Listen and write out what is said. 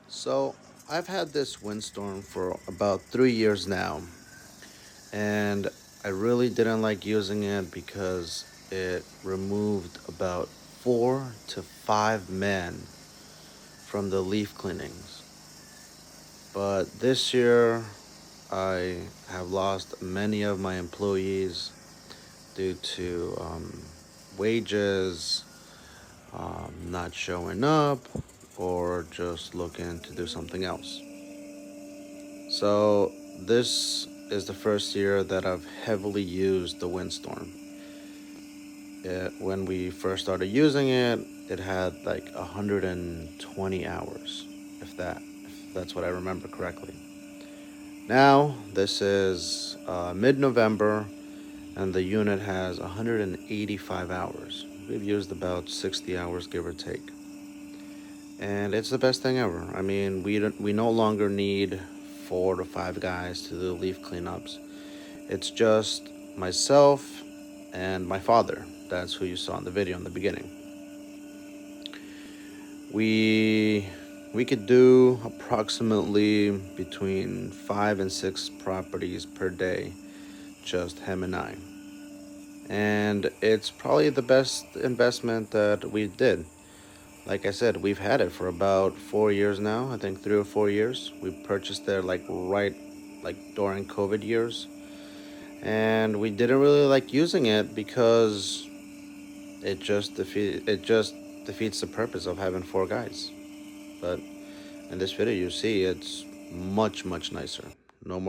So I've had this windstorm for about 3 years now, and I really didn't like using it because it removed about 4 to 5 men from the leaf cleanings. But this year, I have lost many of my employees due to wages, not showing up, or just looking to do something else. So this is the first year that I've heavily used the windstorm. When we first started using it, it had like 120 hours, if that's what I remember correctly. Now this is mid-November, and the unit has 185 hours. We've used about 60 hours, give or take, and it's the best thing ever. I mean, we no longer need 4 to 5 guys to do leaf cleanups. It's just myself and my father. That's who you saw in the video in the beginning. We we could do approximately between 5 and 6 properties per day, just him and I. And it's probably the best investment that we did. Like I said, we've had it for about 4 years now. I think 3 or 4 years. We purchased it like during COVID years, and we didn't really like using it because it just defeats the purpose of having 4 guys. But in this video, you see it's much nicer. No more.